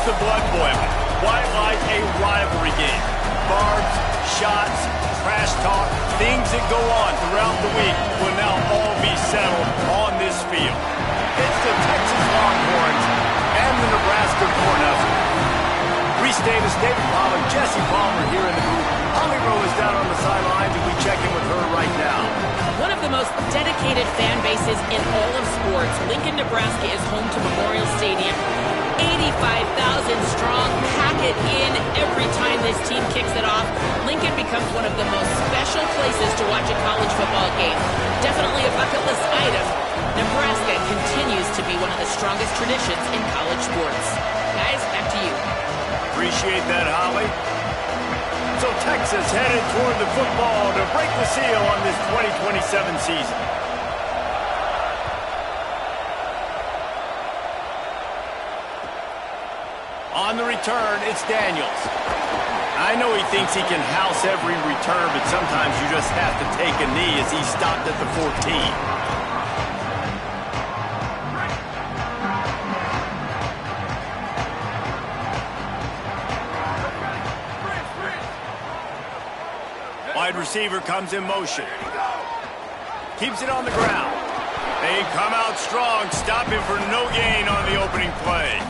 the blood boiling. Why like a rivalry game? Barbs, shots, trash talk, things that go on throughout the week will now all be settled on this field. It's the Texas Longhorns and the Nebraska Cornhuskers. Reese Davis, David Pollack, Jesse Palmer here in the booth. Holly Rowe is down on the sidelines, and we check in with her right now. One of the most dedicated fan bases in all of sports, Lincoln, Nebraska is home to Memorial Stadium. 85,000 strong, pack it in every time this team kicks it off. Lincoln becomes one of the most special places to watch a college football game. Definitely a bucket list item. Nebraska continues to be one of the strongest traditions in college sports. Guys, back to you. Appreciate that, Holly. So Texas headed toward the football to break the seal on this 2027 season. On the return, it's Daniels. I know he thinks he can house every return, but sometimes you just have to take a knee as he stopped at the 14. Wide receiver comes in motion. Keeps it on the ground. They come out strong, stopping for no gain on the opening play.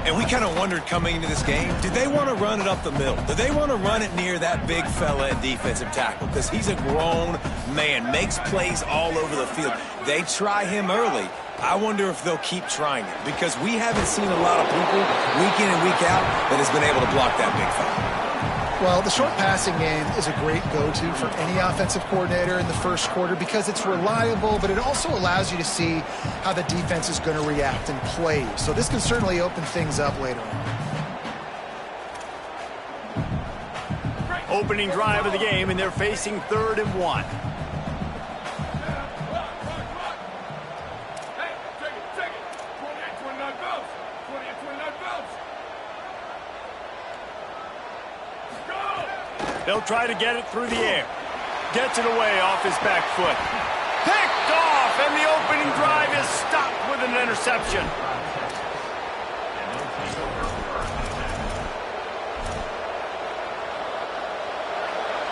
And we kind of wondered coming into this game, did they want to run it up the middle? Did they want to run it near that big fella at defensive tackle? Because he's a grown man, makes plays all over the field. They try him early. I wonder if they'll keep trying it, because we haven't seen a lot of people week in and week out that has been able to block that big fella. Well, the short passing game is a great go-to for any offensive coordinator in the first quarter because it's reliable, but it also allows you to see how the defense is going to react and play. So this can certainly open things up later on. Opening drive of the game, and they're facing 3rd and 1. They'll try to get it through the air. Gets it away off his back foot. Picked off, and the opening drive is stopped with an interception.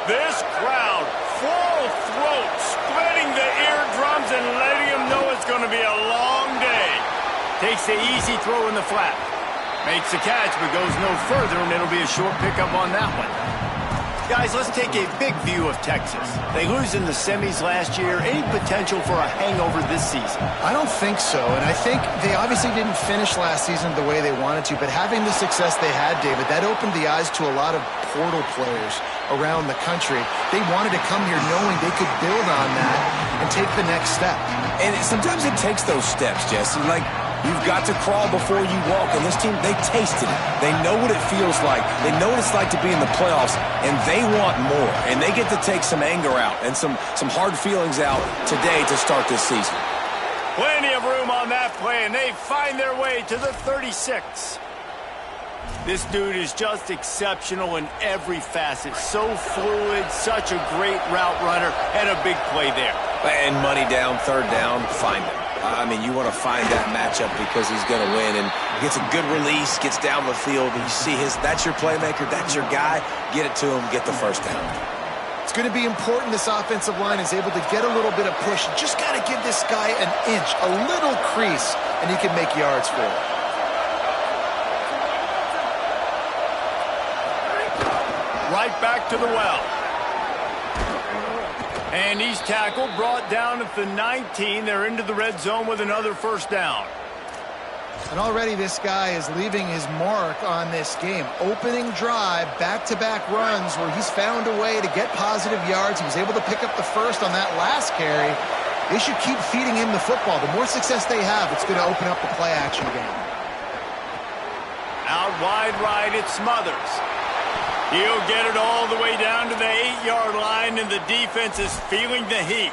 This crowd, full throat, splitting the eardrums and letting them know it's going to be a long day. Takes the easy throw in the flat. Makes the catch, but goes no further, and it'll be a short pickup on that one. Guys, let's take a big view of Texas. They lose in the semis last year. Any potential for a hangover this season? I don't think so, and I think they obviously didn't finish last season the way they wanted to, but having the success they had, David, that opened the eyes to a lot of portal players around the country. They wanted to come here knowing they could build on that and take the next step. And sometimes it takes those steps, Jesse. Like, you've got to crawl before you walk. And this team, they tasted it. They know what it feels like. They know what it's like to be in the playoffs, and they want more. And they get to take some anger out and some hard feelings out today to start this season. Plenty of room on that play, and they find their way to the 36. This dude is just exceptional in every facet. So fluid, such a great route runner, and a big play there. And money down, 3rd down, find him. I mean, you want to find that matchup because he's going to win, and gets a good release, gets down the field, and you see that's your playmaker, that's your guy. Get it to him, get the 1st down. It's going to be important this offensive line is able to get a little bit of push. Just got to give this guy an inch, a little crease, and he can make yards for it. Right back to the well. And he's tackled, brought down at the 19. They're into the red zone with another 1st down. And already this guy is leaving his mark on this game. Opening drive, back-to-back runs where he's found a way to get positive yards. He was able to pick up the 1st on that last carry. They should keep feeding him the football. The more success they have, it's going to open up the play-action game. Out wide right, it's Smothers. He'll get it all the way down to the 8-yard line, and the defense is feeling the heat.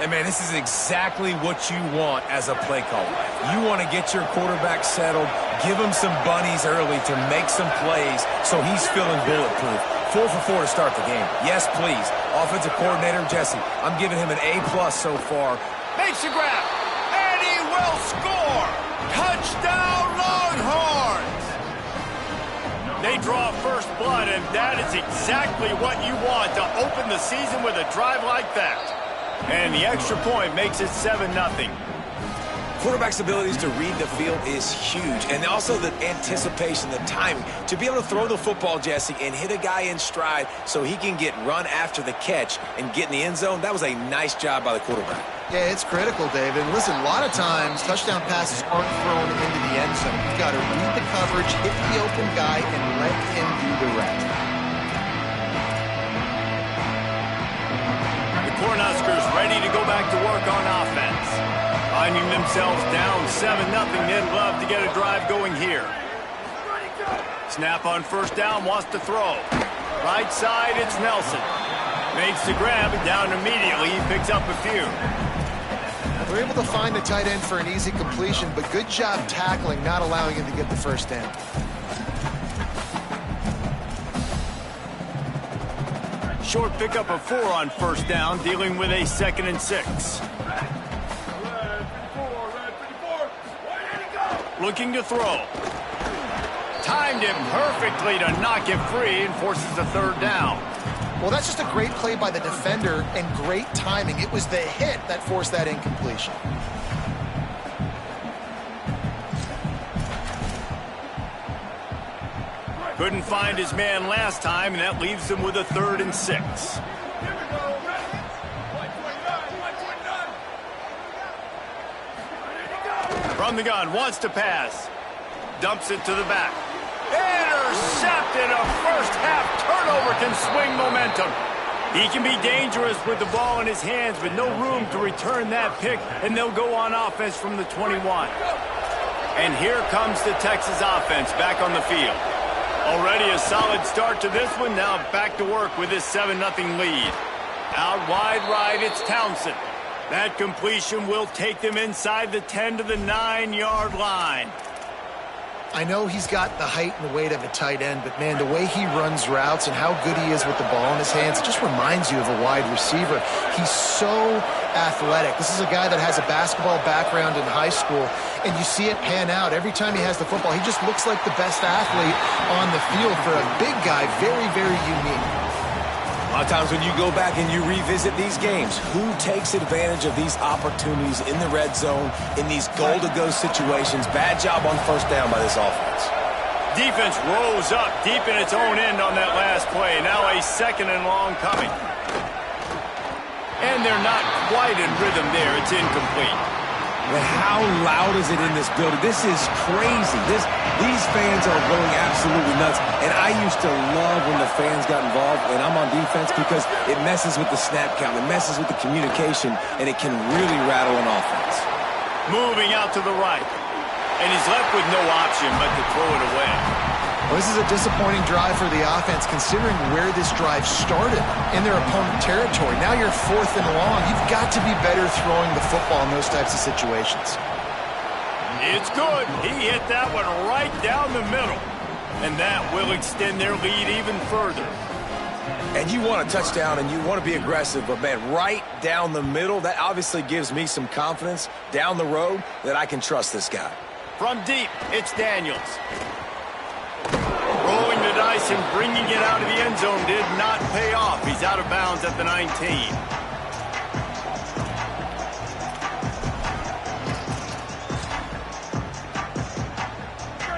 And, man, this is exactly what you want as a play caller. You want to get your quarterback settled, give him some bunnies early to make some plays so he's feeling bulletproof. 4 for 4 to start the game. Yes, please. Offensive coordinator Jesse, I'm giving him an A+ so far. Makes the grab, and he will score. Touchdown, Longhorns! They draw first blood, and that is exactly what you want to open the season with a drive like that. And the extra point makes it 7-0. Quarterback's abilities to read the field is huge, and also the anticipation, the timing. To be able to throw the football, Jesse, and hit a guy in stride so he can get run after the catch and get in the end zone, that was a nice job by the quarterback. Yeah, it's critical, David. And listen, a lot of times touchdown passes aren't thrown into the end zone. You've got to read the coverage, hit the open guy, and let him do the rest. The Cornhuskers ready to go back to work on offense. Finding themselves down 7-0, they'd love to get a drive going here. Snap on first down, wants to throw. Right side, it's Nelson. Makes the grab, and down immediately, he picks up a few. They're able to find the tight end for an easy completion, but good job tackling, not allowing him to get the first down. Short pickup of 4 on first down, dealing with a 2nd and 6. Looking to throw. Timed it perfectly to knock it free and forces the 3rd down. Well, that's just a great play by the defender and great timing. It was the hit that forced that incompletion. Couldn't find his man last time, and that leaves him with a 3rd and 6. From the gun, wants to pass. Dumps it to the back. Intercepted. A first-half turnover can swing momentum. He can be dangerous with the ball in his hands, but no room to return that pick, and they'll go on offense from the 21. And here comes the Texas offense back on the field. Already a solid start to this one. Now back to work with this 7-0 lead. Out wide right, it's Townsend. That completion will take them inside the 10 to the 9-yard line. I know he's got the height and the weight of a tight end, but, man, the way he runs routes and how good he is with the ball in his hands, it just reminds you of a wide receiver. He's so athletic. This is a guy that has a basketball background in high school, and you see it pan out. Every time he has the football, he just looks like the best athlete on the field. For a big guy, very, very unique. A lot of times when you go back and you revisit these games, who takes advantage of these opportunities in the red zone, in these goal-to-go situations? Bad job on first down by this offense. Defense rose up deep in its own end on that last play. Now a 2nd and long coming. And they're not quite in rhythm there. It's incomplete. But how loud is it in this building? This is crazy. These fans are going absolutely nuts. And I used to love when the fans got involved, and I'm on defense, because it messes with the snap count. It messes with the communication, and it can really rattle an offense. Moving out to the right. And he's left with no option but to throw it away. Well, this is a disappointing drive for the offense, considering where this drive started, in their opponent territory. Now you're 4th and long. You've got to be better throwing the football in those types of situations. It's good. He hit that one right down the middle. And that will extend their lead even further. And you want a touchdown and you want to be aggressive, but, man, right down the middle, that obviously gives me some confidence down the road that I can trust this guy. From deep, it's Daniels. Rolling the dice and bringing it out of the end zone did not pay off. He's out of bounds at the 19.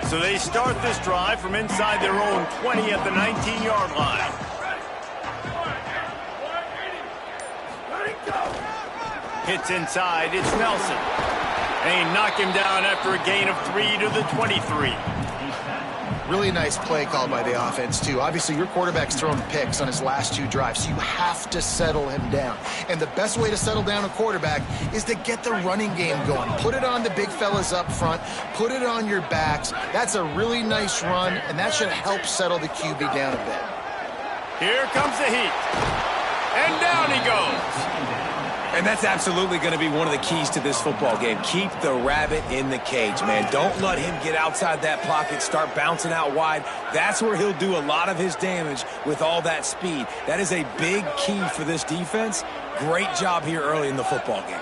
So they start this drive from inside their own 20 at the 19-yard line. Hits inside, it's Nelson. And he knocked him down after a gain of 3 to the 23. Really nice play called by the offense, too. Obviously, your quarterback's thrown picks on his last 2 drives, so you have to settle him down. And the best way to settle down a quarterback is to get the running game going. Put it on the big fellas up front. Put it on your backs. That's a really nice run, and that should help settle the QB down a bit. Here comes the heat. And down he goes. And that's absolutely going to be one of the keys to this football game. Keep the rabbit in the cage, man. Don't let him get outside that pocket, start bouncing out wide. That's where he'll do a lot of his damage with all that speed. That is a big key for this defense. Great job here early in the football game.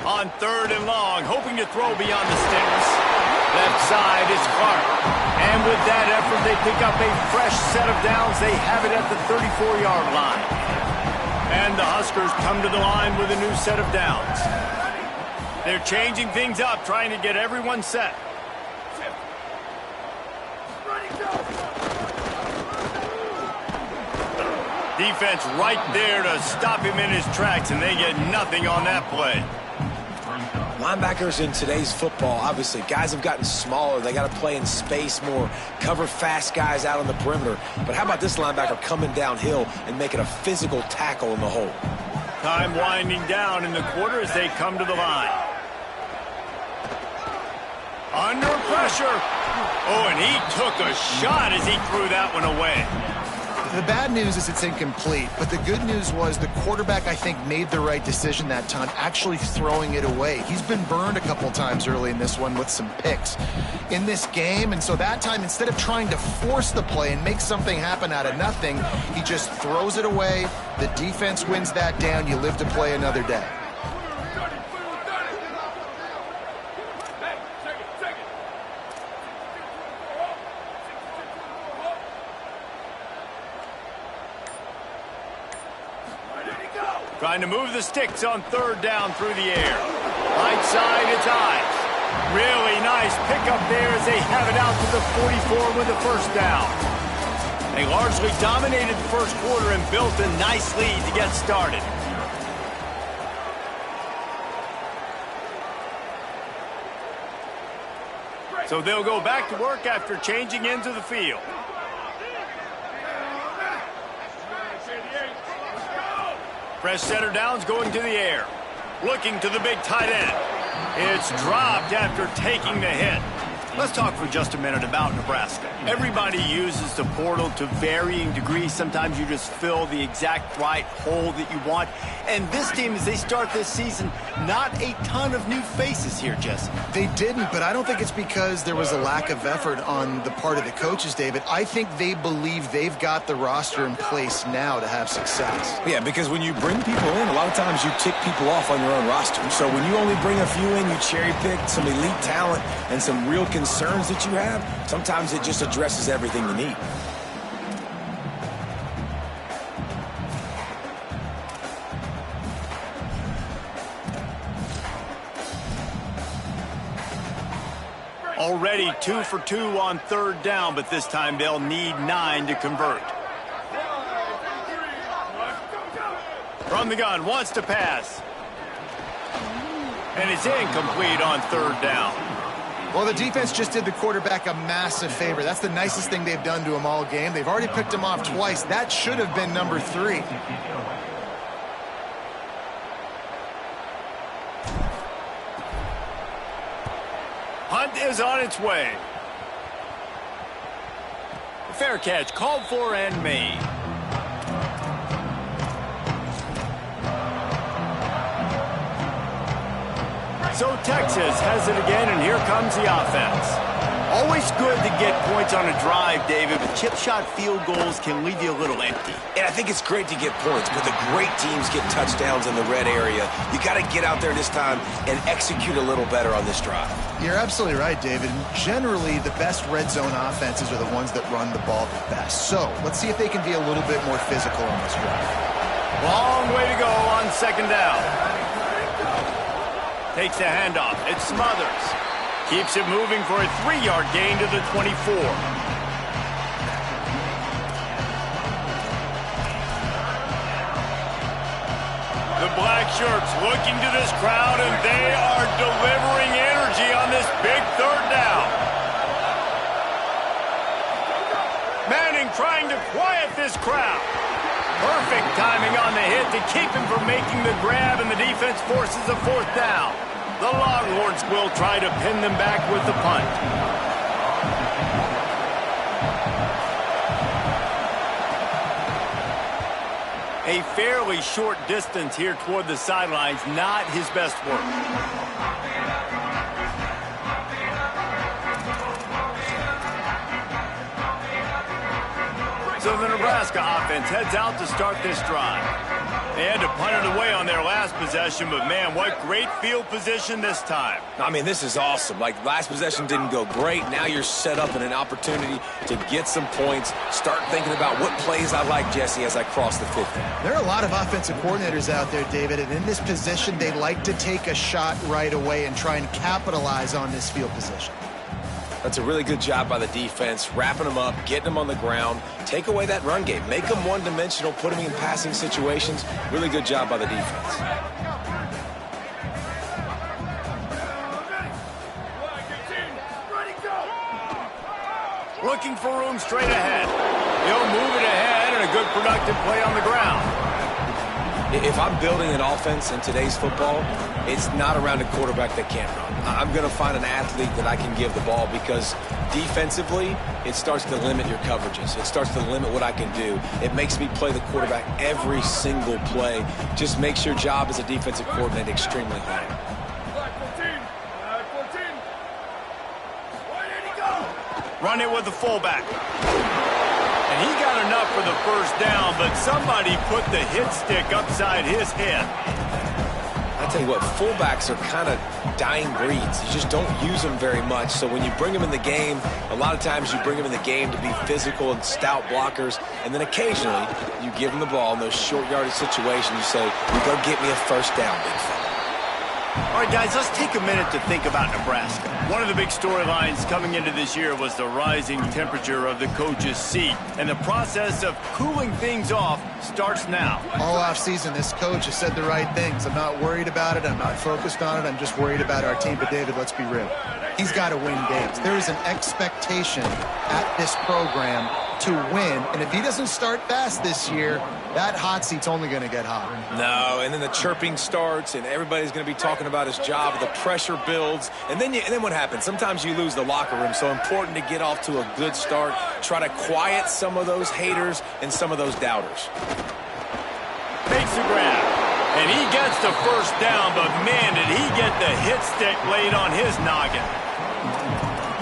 On 3rd and long, hoping to throw beyond the sticks. Left side is Clark. And with that effort, they pick up a fresh set of downs. They have it at the 34-yard line. And the Huskers come to the line with a new set of downs. They're changing things up, trying to get everyone set. Defense right there to stop him in his tracks, and they get nothing on that play. Linebackers in today's football, obviously, guys have gotten smaller. They got to play in space more, cover fast guys out on the perimeter. But how about this linebacker coming downhill and making a physical tackle in the hole? Time winding down in the quarter as they come to the line. Under pressure. Oh, and he took a shot as he threw that one away. The bad news is it's incomplete, but the good news was the quarterback, I think, made the right decision that time, actually throwing it away. He's been burned a couple times early in this one with some picks in this game, and so that time, instead of trying to force the play and make something happen out of nothing, he just throws it away. The defense wins that down. You live to play another day. Trying to move the sticks on third down through the air. Right side, it's Ives. Really nice pickup there as they have it out to the 44 with the first down. They largely dominated the first quarter and built a nice lead to get started. So they'll go back to work after changing into the field. Fresh setter downs going to the air. Looking to the big tight end. It's dropped after taking the hit. Let's talk for just a minute about Nebraska. Everybody uses the portal to varying degrees. Sometimes you just fill the exact right hole that you want. And this team, as they start this season, not a ton of new faces here, Jesse. They didn't, but I don't think it's because there was a lack of effort on the part of the coaches, David. I think they believe they've got the roster in place now to have success. Yeah, because when you bring people in, a lot of times you tick people off on your own roster. So when you only bring a few in, you cherry pick some elite talent and some real concerns that you have, sometimes it just addresses everything you need. Already 2 for 2 on third down, but this time they'll need 9 to convert. From the gun, wants to pass. And it's incomplete on third down. Well, the defense just did the quarterback a massive favor. That's the nicest thing they've done to him all game. They've already picked him off twice. That should have been number 3. Hunt is on its way. Fair catch called for and made. So Texas has it again, and here comes the offense. Always good to get points on a drive, David, but chip shot field goals can leave you a little empty. And I think it's great to get points, but the great teams get touchdowns in the red area. You got to get out there this time and execute a little better on this drive. You're absolutely right, David. Generally, the best red zone offenses are the ones that run the ball the best. So let's see if they can be a little bit more physical on this drive. Long way to go on second down. Takes the handoff. It Smothers. Keeps it moving for a 3-yard gain to the 24. The black shirts looking to this crowd, and they are delivering energy on this big third down. Manning trying to quiet this crowd. Perfect timing on the hit to keep him from making the grab, and the defense forces a fourth down. The Longhorns will try to pin them back with the punt. A fairly short distance here toward the sidelines, not his best work. So the Nebraska offense heads out to start this drive. They had to punt it away on their last possession, but man, what great field position this time. I mean, this is awesome. Like, last possession didn't go great. Now you're set up in an opportunity to get some points. Start thinking about what plays I like, Jesse, as I cross the 50. There are a lot of offensive coordinators out there, David, and in this position, they like to take a shot right away and try and capitalize on this field position. That's a really good job by the defense, wrapping them up, getting them on the ground. Take away that run game. Make them one-dimensional, put them in passing situations. Really good job by the defense. Looking for room straight ahead. He'll move it ahead and a good productive play on the ground. If I'm building an offense in today's football, it's not around a quarterback that can't run. I'm going to find an athlete that I can give the ball because defensively, it starts to limit your coverages. It starts to limit what I can do. It makes me play the quarterback every single play. Just makes your job as a defensive coordinator extremely hard. Run it with the fullback. And he got enough for the first down, but somebody put the hit stick upside his head. I tell you what, fullbacks are kind of dying breeds. You just don't use them very much. So when you bring them in the game, a lot of times you bring them in the game to be physical and stout blockers. And then occasionally you give them the ball in those short yardage situations. You say, you go get me a first down, big fella. All right, guys, let's take a minute to think about Nebraska. One of the big storylines coming into this year was the rising temperature of the coach's seat, and the process of cooling things off starts now. All offseason, this coach has said the right things. I'm not worried about it. I'm not focused on it. I'm just worried about our team. But, David, let's be real. He's got to win games. There is an expectation at this program to win, and if he doesn't start fast this year, that hot seat's only going to get hotter. No, and then the chirping starts, and everybody's going to be talking about his job. The pressure builds, and then what happens? Sometimes you lose the locker room, so important to get off to a good start. Try to quiet some of those haters and some of those doubters. Takes the grab, and he gets the first down, but man, did he get the hit stick laid on his noggin.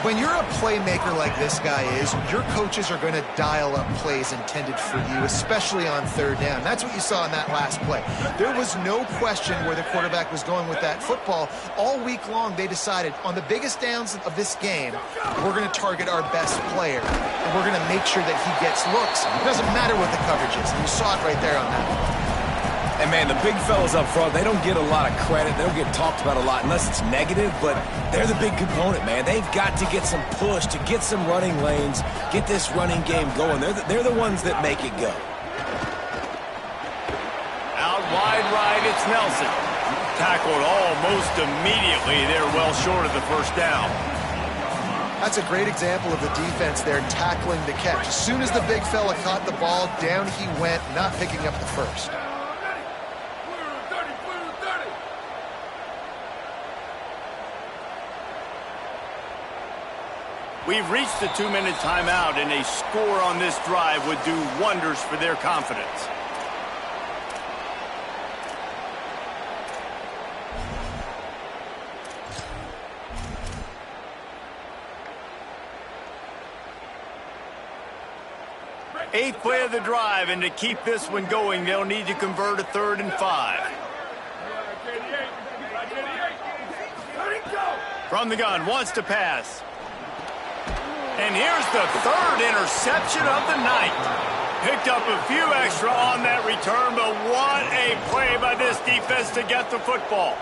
When you're a playmaker like this guy is, your coaches are going to dial up plays intended for you, especially on third down. That's what you saw in that last play. There was no question where the quarterback was going with that football. All week long, they decided on the biggest downs of this game, we're going to target our best player, and we're going to make sure that he gets looks. It doesn't matter what the coverage is, and you saw it right there on that one. And, man, the big fellas up front, they don't get a lot of credit. They don't get talked about a lot unless it's negative, but they're the big component, man. They've got to get some push, to get some running lanes, get this running game going. They're the ones that make it go. Out wide right, it's Nelson. Tackled almost immediately. They're well short of the first down. That's a great example of the defense there tackling the catch. As soon as the big fella caught the ball, down he went, not picking up the first. We've reached the 2-minute timeout, and a score on this drive would do wonders for their confidence. Eighth play of the drive, and to keep this one going, they'll need to convert a 3rd and 5. From the gun, wants to pass. And here's the 3rd interception of the night. Picked up a few extra on that return, but what a play by this defense to get the football.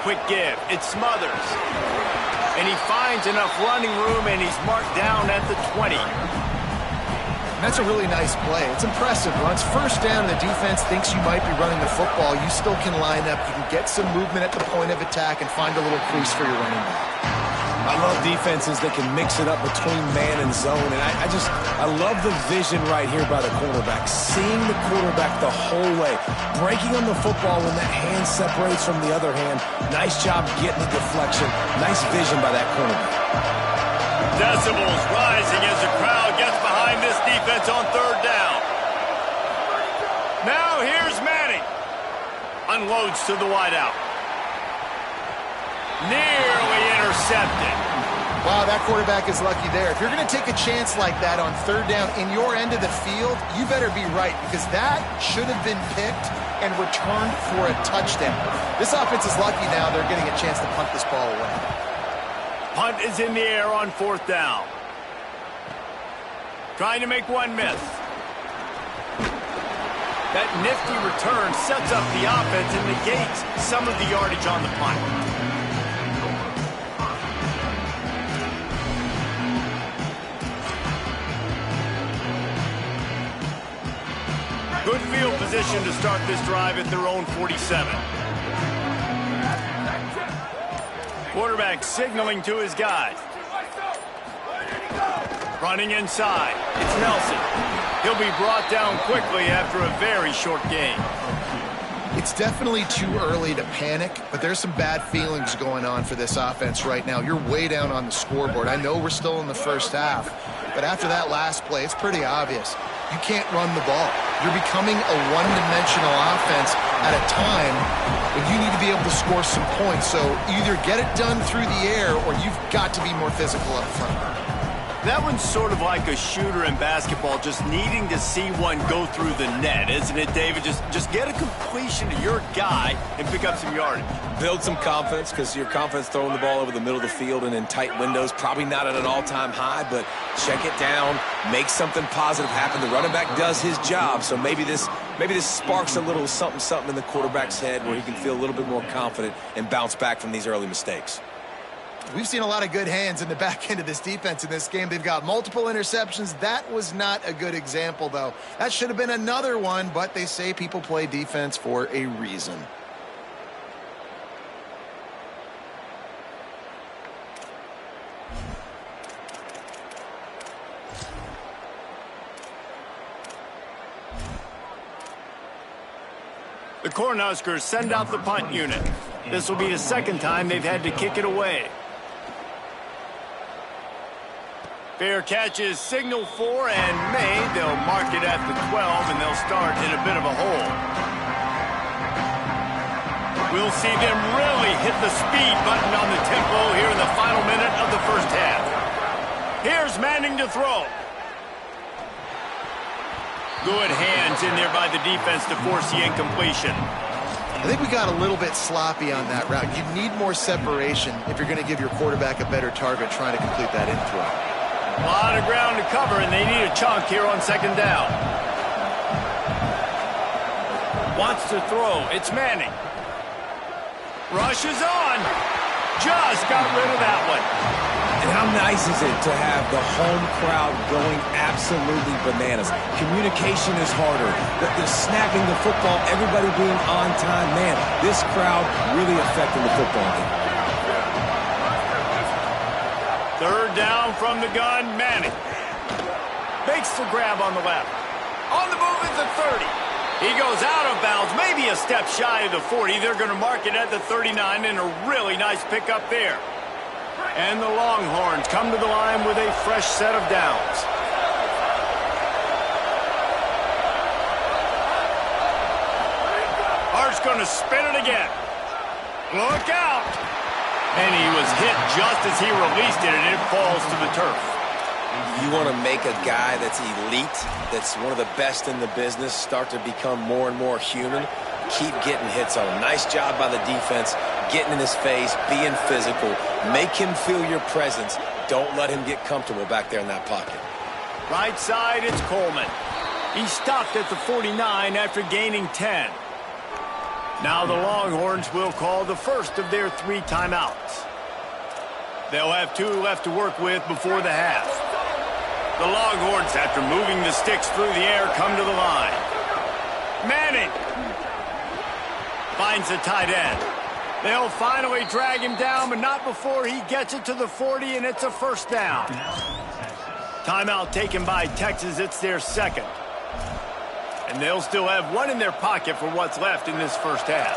Quick give, it's Smothers. And he finds enough running room, and he's marked down at the 20. That's a really nice play. It's impressive. Once first down, the defense thinks you might be running the football. You still can line up. You can get some movement at the point of attack and find a little crease for your running back. I love defenses that can mix it up between man and zone, and I love the vision right here by the quarterback. Seeing the quarterback the whole way. Breaking on the football when that hand separates from the other hand. Nice job getting the deflection. Nice vision by that quarterback. Decibels rising as the crowd gets behind this defense on 3rd down. Now here's Manning. Unloads to the wideout. Nearly intercepted. Wow, that quarterback is lucky there. If you're going to take a chance like that on third down in your end of the field, you better be right, because that should have been picked and returned for a touchdown. This offense is lucky now they're getting a chance to punt this ball away. Punt is in the air on fourth down. Trying to make one miss. That nifty return sets up the offense and negates some of the yardage on the punt. Good field position to start this drive at their own 47. Quarterback signaling to his guys. Running inside. It's Nelson. He'll be brought down quickly after a very short game. It's definitely too early to panic, but there's some bad feelings going on for this offense right now. You're way down on the scoreboard. I know we're still in the first half, but after that last play, it's pretty obvious. You can't run the ball. You're becoming a one-dimensional offense at a time when you need to be able to score some points. So either get it done through the air or you've got to be more physical up front. That one's sort of like a shooter in basketball, just needing to see one go through the net, isn't it, David? Just get a completion to your guy and pick up some yardage. Build some confidence, because your confidence throwing the ball over the middle of the field and in tight windows, probably not at an all-time high, but check it down, make something positive happen. The running back does his job, so maybe this sparks a little something in the quarterback's head where he can feel a little bit more confident and bounce back from these early mistakes. We've seen a lot of good hands in the back end of this defense in this game. They've got multiple interceptions. That was not a good example, though. That should have been another one, but they say people play defense for a reason. The Cornhuskers send out the punt unit. This will be the second time they've had to kick it away. Fair catch is signaled for and made. They'll mark it at the 12, and they'll start in a bit of a hole. We'll see them really hit the speed button on the tempo here in the final minute of the first half. Here's Manning to throw. Good hands in there by the defense to force the incompletion. I think we got a little bit sloppy on that route. You need more separation if you're going to give your quarterback a better target trying to complete that in throw. A lot of ground to cover, and they need a chunk here on second down. Wants to throw. It's Manning. Rushes on. Just got rid of that one. And how nice is it to have the home crowd going absolutely bananas? Communication is harder. The snapping the football, everybody being on time. Man, this crowd really affecting the football game. Third down from the gun, Manning. Makes the grab on the left. On the move at the 30. He goes out of bounds, maybe a step shy of the 40. They're going to mark it at the 39, and a really nice pickup there. And the Longhorns come to the line with a fresh set of downs. Hart's going to spin it again. Look out. And he was hit just as he released it, and it falls to the turf. You want to make a guy that's elite, that's one of the best in the business, start to become more and more human, keep getting hits on him. Nice job by the defense, getting in his face, being physical. Make him feel your presence. Don't let him get comfortable back there in that pocket. Right side, it's Coleman. He stopped at the 49 after gaining 10. Now the Longhorns will call the first of their 3 timeouts. They'll have 2 left to work with before the half. The Longhorns, after moving the sticks through the air, come to the line. Manning finds the tight end. They'll finally drag him down, but not before he gets it to the 40, and it's a first down. Timeout taken by Texas. It's their second. And they'll still have 1 in their pocket for what's left in this first half.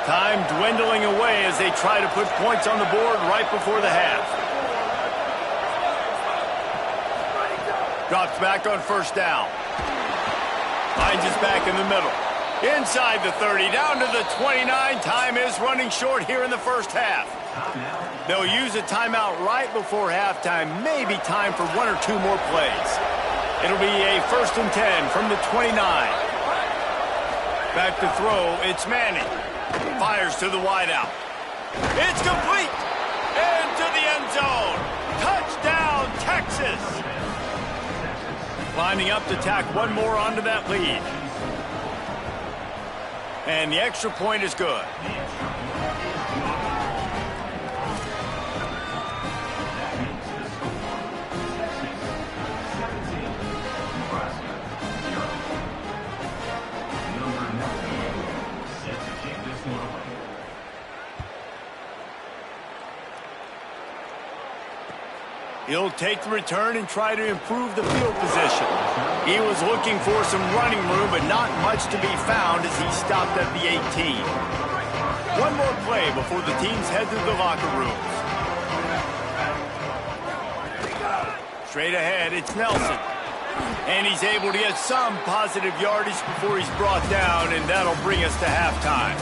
Time dwindling away as they try to put points on the board right before the half. Drops back on first down. Finds his back in the middle. Inside the 30, down to the 29. Time is running short here in the first half. They'll use a timeout right before halftime. Maybe time for 1 or 2 more plays. It'll be a 1st and 10 from the 29. Back to throw, it's Manning. Fires to the wideout. It's complete. Into the end zone. Touchdown, Texas. Lining up to tack one more onto that lead. And the extra point is good. He'll take the return and try to improve the field position. He was looking for some running room, but not much to be found as he stopped at the 18. One more play before the teams head to the locker rooms. Straight ahead, it's Nelson. And he's able to get some positive yardage before he's brought down, and that'll bring us to halftime.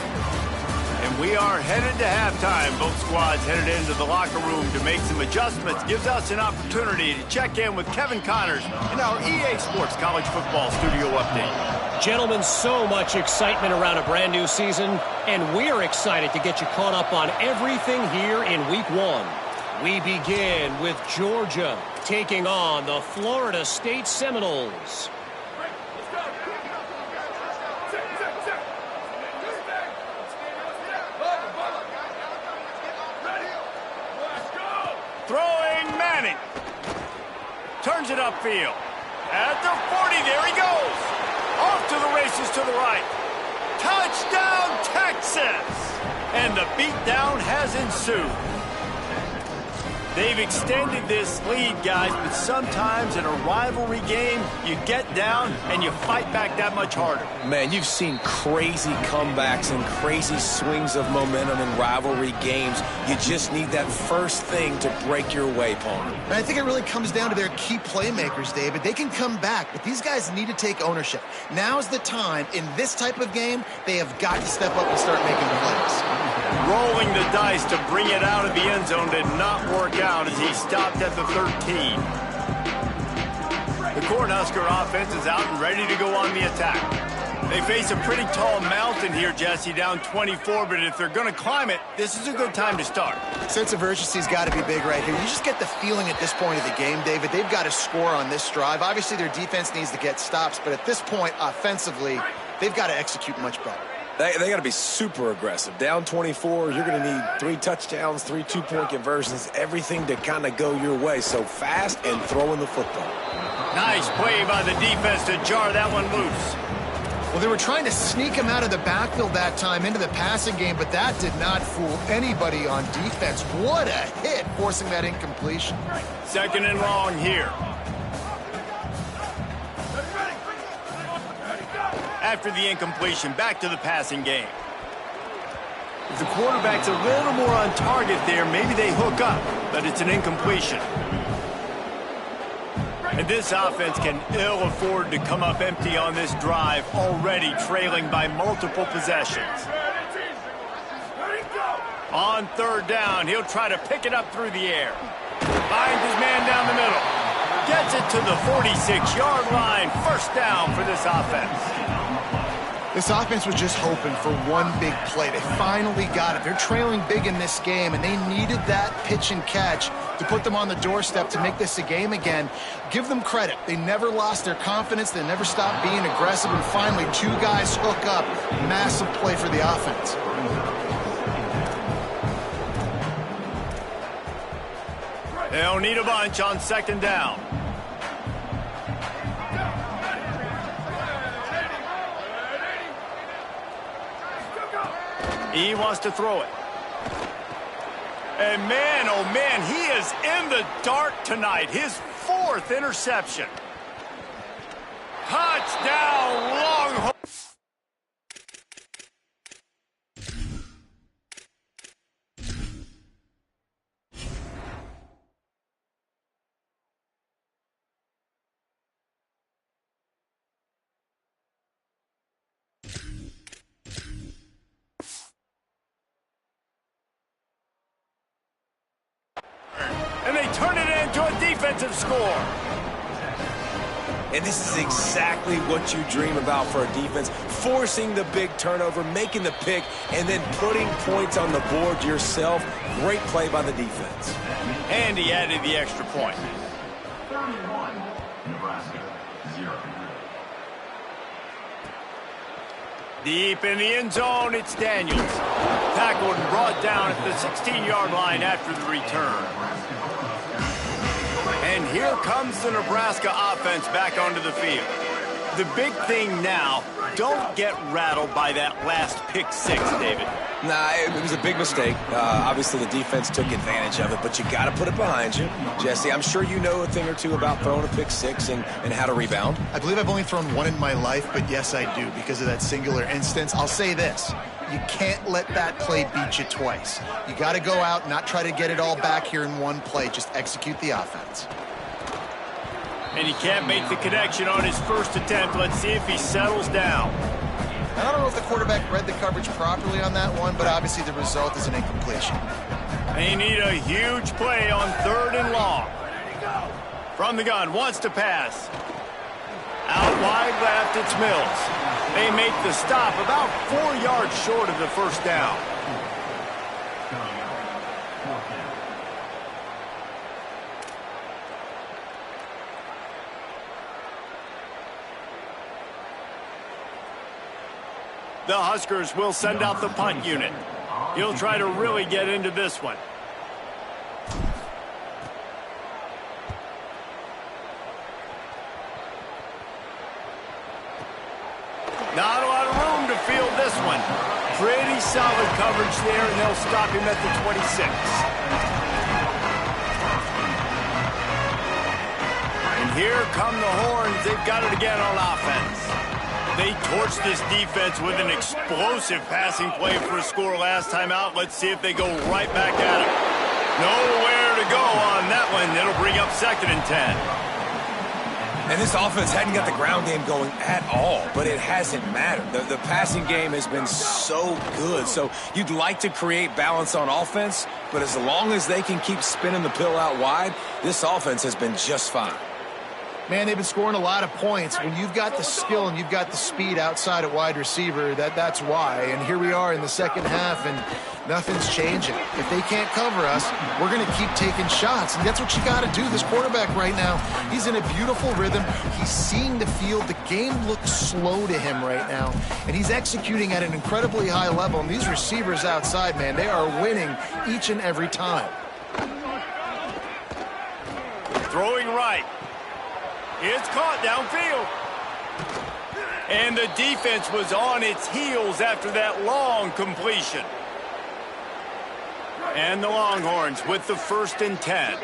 And we are headed to halftime. Both squads headed into the locker room to make some adjustments. Gives us an opportunity to check in with Kevin Connors in our EA Sports College Football Studio Update. Gentlemen, so much excitement around a brand new season, and we're excited to get you caught up on everything here in Week 1. We begin with Georgia taking on the Florida State Seminoles. Throwing Manning. Turns it upfield. At the 40, there he goes. Off to the races to the right. Touchdown, Texas! And the beatdown has ensued. They've extended this lead, guys, but sometimes in a rivalry game, you get down and you fight back that much harder. Man, you've seen crazy comebacks and crazy swings of momentum in rivalry games. You just need that first thing to break your way, Palmer. And I think it really comes down to their key playmakers, David. They can come back, but these guys need to take ownership. Now's the time. In this type of game, they have got to step up and start making plays. Rolling the dice to bring it out of the end zone did not work out as he stopped at the 13. The Cornhusker offense is out and ready to go on the attack. They face a pretty tall mountain here, Jesse, down 24, but if they're going to climb it, this is a good time to start. Sense of urgency's got to be big right here. You just get the feeling at this point of the game, David, they've got to score on this drive. Obviously, their defense needs to get stops, but at this point, offensively, they've got to execute much better. They got to be super aggressive. Down 24, you're going to need 3 touchdowns, 3 two-point conversions, everything to kind of go your way. So fast and throwing the football. Nice play by the defense to jar that one loose. Well, they were trying to sneak him out of the backfield that time into the passing game, but that did not fool anybody on defense. What a hit, forcing that incompletion. 2nd and long here. After the incompletion, back to the passing game. If the quarterback's a little more on target there, maybe they hook up, but it's an incompletion. And this offense can ill afford to come up empty on this drive, already trailing by multiple possessions. On 3rd down, he'll try to pick it up through the air. Finds his man down the middle. Gets it to the 46-yard line. 1st down for this offense. This offense was just hoping for one big play. They finally got it. They're trailing big in this game, and they needed that pitch and catch to put them on the doorstep to make this a game again. Give them credit. They never lost their confidence. They never stopped being aggressive, and finally 2 guys hook up. Massive play for the offense. They'll need a bunch on 2nd down. He wants to throw it. And man, oh man, he is in the dark tonight. His 4th interception. Touchdown, Longhorns. defensive score. And this is exactly what you dream about for a defense. Forcing the big turnover, making the pick, and then putting points on the board yourself. Great play by the defense. And he added the extra point. 31, Nebraska, 0. Deep in the end zone, it's Daniels. Tackled and brought down at the 16-yard line after the return. And here comes the Nebraska offense back onto the field. The big thing now, don't get rattled by that last pick six, David. Nah, it was a big mistake. Obviously, the defense took advantage of it, but you got to put it behind you. Jesse, I'm sure you know a thing or two about throwing a pick six and how to rebound. I believe I've only thrown one in my life, but yes, I do because of that singular instance. I'll say this. You can't let that play beat you twice. You got to go out and not try to get it all back here in one play. Just execute the offense. And he can't make the connection on his first attempt. Let's see if he settles down. I don't know if the quarterback read the coverage properly on that one, but obviously the result is an incompletion. They need a huge play on 3rd and long. From the gun, wants to pass. Out wide left, it's Mills. They make the stop about 4 yards short of the first down. The Huskers will send out the punt unit. He'll try to really get into this one. Not a lot of room to field this one. Pretty solid coverage there, and they'll stop him at the 26. And here come the Horns. They've got it again on offense. They torched this defense with an explosive passing play for a score last time out. Let's see if they go right back at him. Nowhere to go on that one. It'll bring up 2nd and 10. And this offense hadn't got the ground game going at all, but it hasn't mattered. The passing game has been so good. So you'd like to create balance on offense, but as long as they can keep spinning the pill out wide, this offense has been just fine. Man, they've been scoring a lot of points. When you've got the skill and you've got the speed outside at wide receiver, that's why. And here we are in the second half, and nothing's changing. If they can't cover us, we're going to keep taking shots. And that's what you got to do. This quarterback right now, he's in a beautiful rhythm. He's seeing the field. The game looks slow to him right now. And he's executing at an incredibly high level. And these receivers outside, man, they are winning each and every time. Throwing right. It's caught downfield. And the defense was on its heels after that long completion. And the Longhorns with the 1st and 10.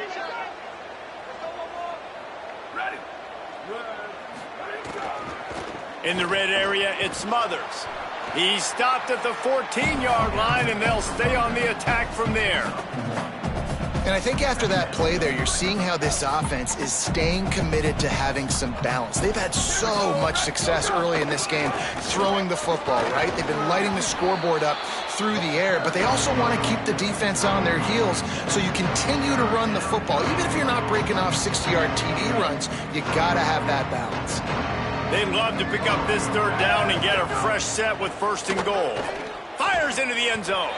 In the red area, it's Smothers. He's stopped at the 14-yard line, and they'll stay on the attack from there. And I think after that play there, you're seeing how this offense is staying committed to having some balance. They've had so much success early in this game throwing the football, right? They've been lighting the scoreboard up through the air, but they also want to keep the defense on their heels, so you continue to run the football. Even if you're not breaking off 60-yard TD runs, you got to have that balance. They'd love to pick up this 3rd down and get a fresh set with 1st and goal. Fires into the end zone.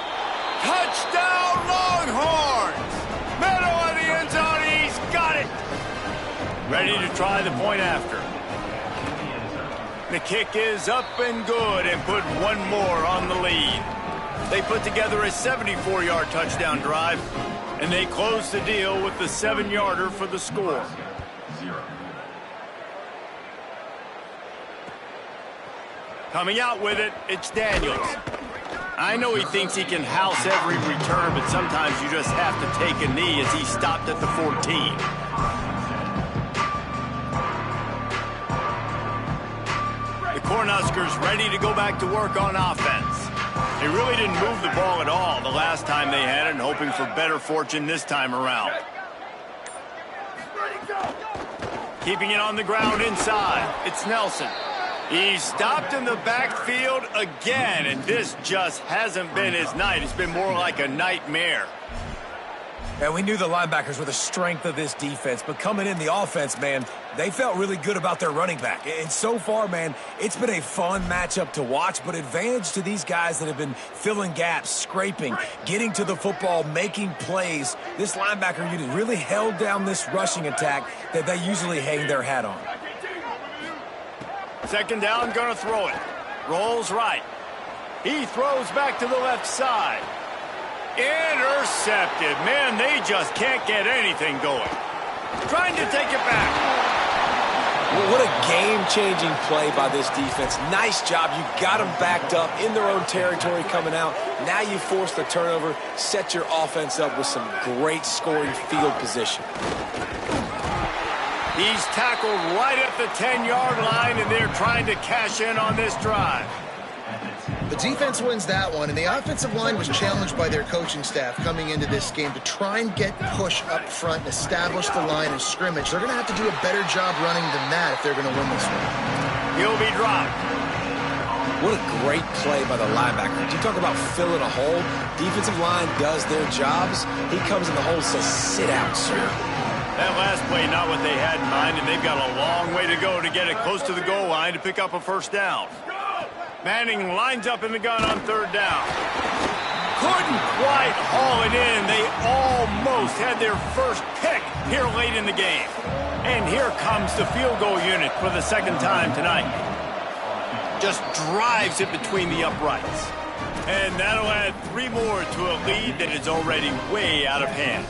Touchdown, Longhorns! Middle of the end zone, he's got it! Ready to try the point after. The kick is up and good and put one more on the lead. They put together a 74-yard touchdown drive, and they close the deal with the 7-yarder for the score. 0. Coming out with it, it's Daniels. I know he thinks he can house every return, but sometimes you just have to take a knee as he stopped at the 14. The Cornhuskers ready to go back to work on offense. They really didn't move the ball at all the last time they had it, and hoping for better fortune this time around. Keeping it on the ground inside, it's Nelson. He's stopped in the backfield again, and this just hasn't been his night. It's been more like a nightmare. And we knew the linebackers were the strength of this defense, but coming in the offense, man, they felt really good about their running back. And so far, man, it's been a fun matchup to watch, but advantage to these guys that have been filling gaps, scraping, getting to the football, making plays. This linebacker unit really held down this rushing attack that they usually hang their hat on. Second down, gonna throw it. Rolls right. He throws back to the left side. Intercepted. Man, they just can't get anything going. Trying to take it back. What a game-changing play by this defense. Nice job. You got them backed up in their own territory coming out. Now you force the turnover, set your offense up with some great scoring field position. He's tackled right at the 10-yard line, and they're trying to cash in on this drive. The defense wins that one, and the offensive line was challenged by their coaching staff coming into this game to try and get push up front and establish the line of scrimmage. They're going to have to do a better job running than that if they're going to win this one. He'll be dropped. What a great play by the linebacker. You talk about filling a hole. Defensive line does their jobs. He comes in the hole and says, sit out, sir. That last play, not what they had in mind, and they've got a long way to go to get it close to the goal line to pick up a first down. Manning lines up in the gun on third down. Couldn't quite haul it in. They almost had their first pick here late in the game. And here comes the field goal unit for the second time tonight. Just drives it between the uprights. And that'll add 3 more to a lead that is already way out of hand.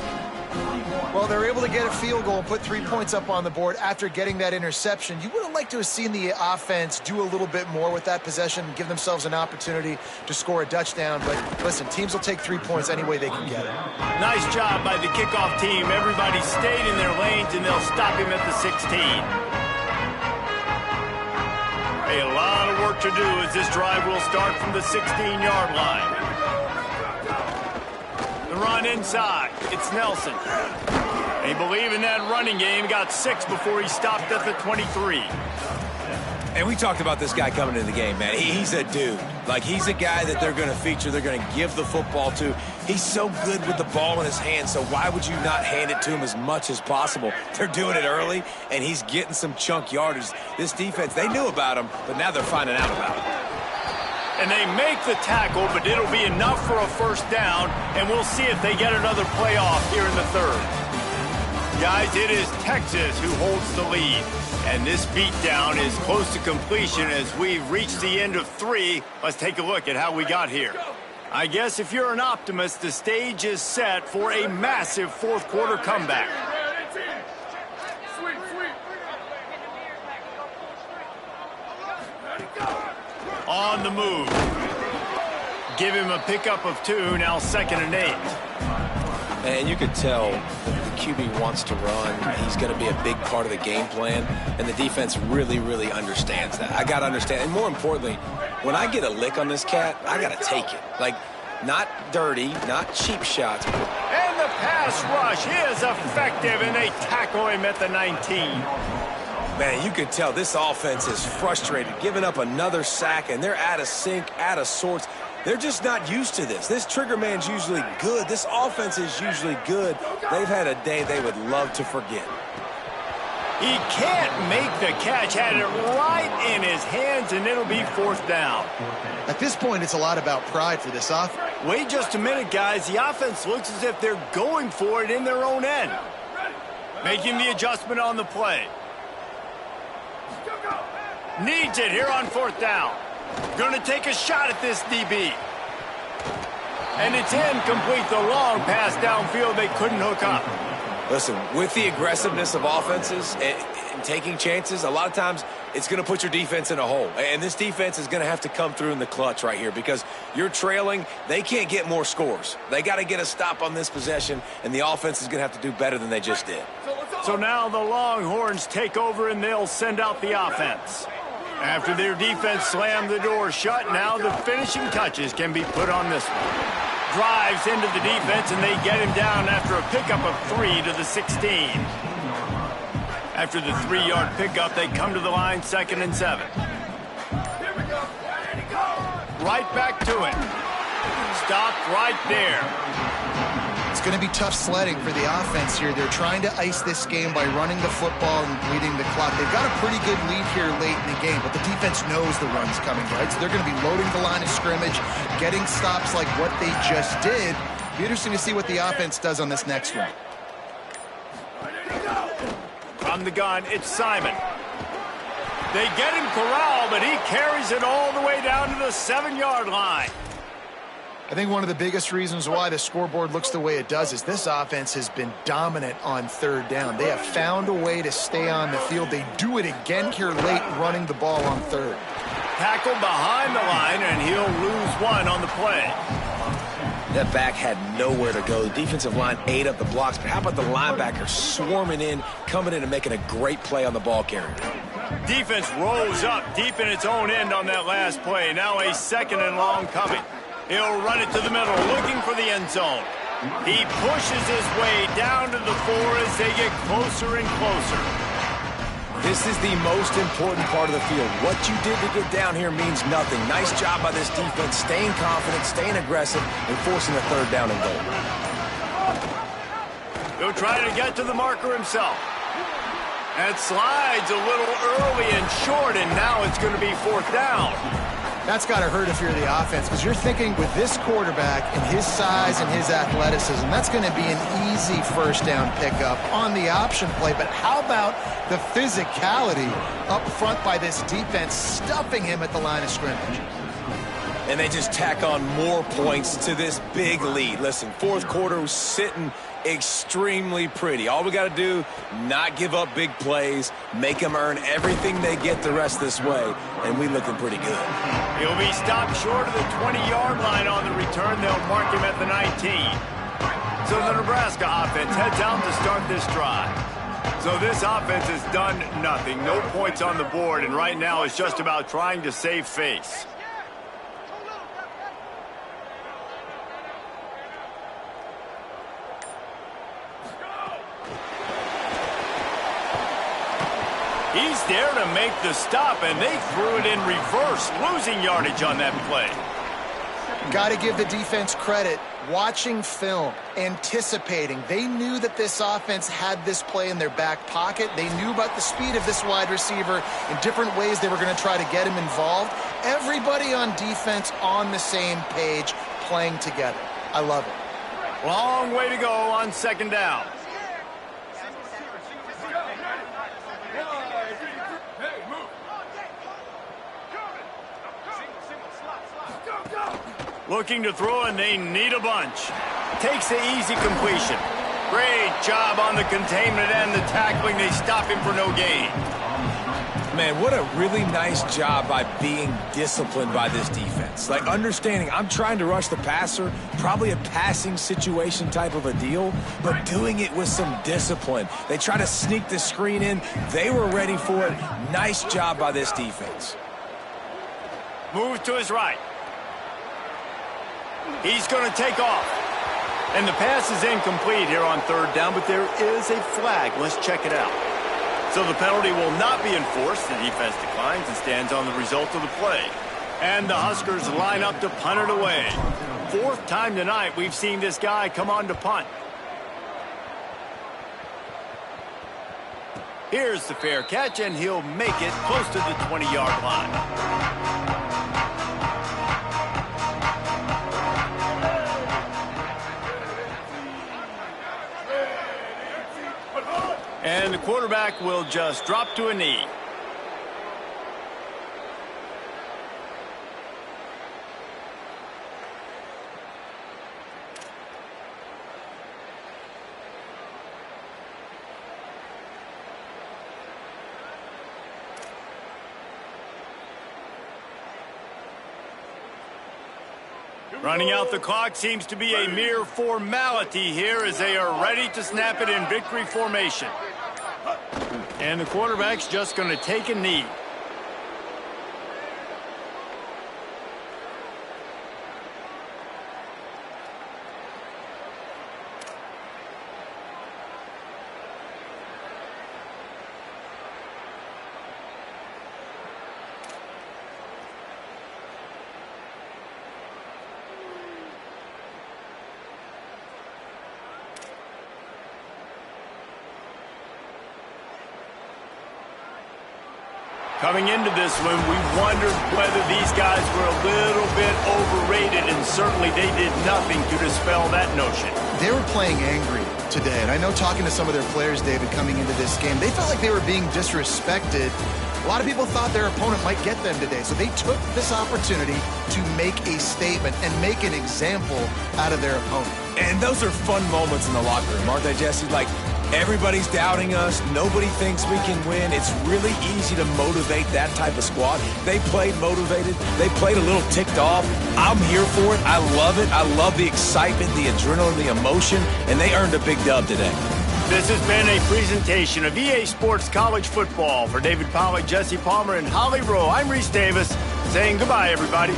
Well, they're able to get a field goal and put 3 points up on the board after getting that interception. You would have liked to have seen the offense do a little bit more with that possession and give themselves an opportunity to score a touchdown. But listen, teams will take 3 points any way they can get it. Nice job by the kickoff team. Everybody stayed in their lanes, and they'll stop him at the 16. A lot of work to do as this drive will start from the 16-yard line. The run inside. It's Nelson. They believe in that running game. Got 6 before he stopped at the 23. And we talked about this guy coming into the game, man. He's a dude. Like, he's a guy that they're going to feature, they're going to give the football to. He's so good with the ball in his hand, so why would you not hand it to him as much as possible? They're doing it early, and he's getting some chunk yardage. This defense, they knew about him, but now they're finding out about him. And they make the tackle, but it'll be enough for a first down, and we'll see if they get another play off here in the third. Guys, it is Texas who holds the lead. And this beatdown is close to completion as we've reached the end of 3. Let's take a look at how we got here. I guess if you're an optimist, the stage is set for a massive fourth-quarter comeback. On the move. Give him a pickup of 2, now 2nd and 8. And you could tell the QB wants to run. He's going to be a big part of the game plan, and the defense really, really understands that. I got to understand, and more importantly, when I get a lick on this cat, I got to take it. Like, not dirty, not cheap shots. And the pass rush is effective, and they tackle him at the 19. Man, you could tell this offense is frustrated, giving up another sack, and they're out of sync, out of sorts. They're just not used to this. This trigger man's usually good. This offense is usually good. They've had a day they would love to forget. He can't make the catch. Had it right in his hands, and it'll be 4th down. At this point, it's a lot about pride for this offense. Wait just a minute, guys. The offense looks as if they're going for it in their own end. Making the adjustment on the play. Needs it here on 4th down. Going to take a shot at this DB. And it's incomplete. The long pass downfield they couldn't hook up. Listen, with the aggressiveness of offenses and taking chances, a lot of times it's going to put your defense in a hole. And this defense is going to have to come through in the clutch right here because you're trailing. They can't get more scores. They got to get a stop on this possession, and the offense is going to have to do better than they just did. So now the Longhorns take over, and they'll send out the offense. After their defense slammed the door shut, now the finishing touches can be put on this one. Drives into the defense, and they get him down after a pickup of 3 to the 16. After the 3-yard pickup, they come to the line 2nd and 7. Right back to it. Stopped right there. It's going to be tough sledding for the offense here. They're trying to ice this game by running the football and bleeding the clock. They've got a pretty good lead here late in the game, but the defense knows the run's coming, right? So they're going to be loading the line of scrimmage, getting stops like what they just did. Be interesting to see what the offense does on this next one. From the gun, it's Simon. They get him corralled, but he carries it all the way down to the 7-yard line. I think one of the biggest reasons why the scoreboard looks the way it does is this offense has been dominant on third down. They have found a way to stay on the field. They do it again here late, running the ball on third. Tackled behind the line, and he'll lose one on the play. That back had nowhere to go. The defensive line ate up the blocks, but how about the linebacker swarming in, coming in and making a great play on the ball carrier? Defense rose up deep in its own end on that last play. Now a 2nd and long coming. He'll run it to the middle, looking for the end zone. He pushes his way down to the 4 as they get closer and closer. This is the most important part of the field. What you did to get down here means nothing. Nice job by this defense, staying confident, staying aggressive, and forcing a 3rd down and goal. He'll try to get to the marker himself. That slides a little early and short, and now it's going to be 4th down. That's got to hurt if you're the offense, because you're thinking with this quarterback and his size and his athleticism, that's going to be an easy 1st down pickup on the option play. But how about the physicality up front by this defense, stuffing him at the line of scrimmage? And they just tack on more points to this big lead. Listen, 4th quarter was sitting extremely pretty. All we got to do, not give up big plays, make them earn everything they get the rest this way, and we looking pretty good. He'll be stopped short of the 20-yard line on the return. They'll mark him at the 19. So the Nebraska offense heads out to start this drive. So this offense has done nothing. No points on the board, and right now it's just about trying to save face. He's there to make the stop, and they threw it in reverse, losing yardage on that play. Got to give the defense credit. Watching film, anticipating. They knew that this offense had this play in their back pocket. They knew about the speed of this wide receiver in different ways they were going to try to get him involved. Everybody on defense on the same page, playing together. I love it. Long way to go on 2nd down. Looking to throw, and they need a bunch. Takes the easy completion. Great job on the containment and the tackling. They stop him for no gain. Man, what a really nice job by being disciplined by this defense. Like, understanding I'm trying to rush the passer, probably a passing situation type of a deal, but doing it with some discipline. They try to sneak the screen in. They were ready for it. Nice job by this defense. Move to his right. He's going to take off. And the pass is incomplete here on 3rd down, but there is a flag. Let's check it out. So the penalty will not be enforced. The defense declines and stands on the result of the play. And the Huskers line up to punt it away. 4th time tonight we've seen this guy come on to punt. Here's the fair catch, and he'll make it close to the 20-yard line. And the quarterback will just drop to a knee. Running out the clock seems to be a mere formality here as they are ready to snap it in victory formation. And the quarterback's just going to take a knee. Coming into this one, we wondered whether these guys were a little bit overrated, and certainly they did nothing to dispel that notion. They were playing angry today, and I know talking to some of their players, David, coming into this game, they felt like they were being disrespected. A lot of people thought their opponent might get them today, so they took this opportunity to make a statement and make an example out of their opponent. And those are fun moments in the locker room, aren't they, Jesse? Like, everybody's doubting us. Nobody thinks we can win. It's really easy to motivate that type of squad. They played motivated. They played a little ticked off. I'm here for it. I love it. I love the excitement, the adrenaline, the emotion, and they earned a big dub today. This has been a presentation of EA Sports College Football. For David Pollack, Jesse Palmer, and Holly Rowe, I'm Reese Davis saying goodbye, everybody.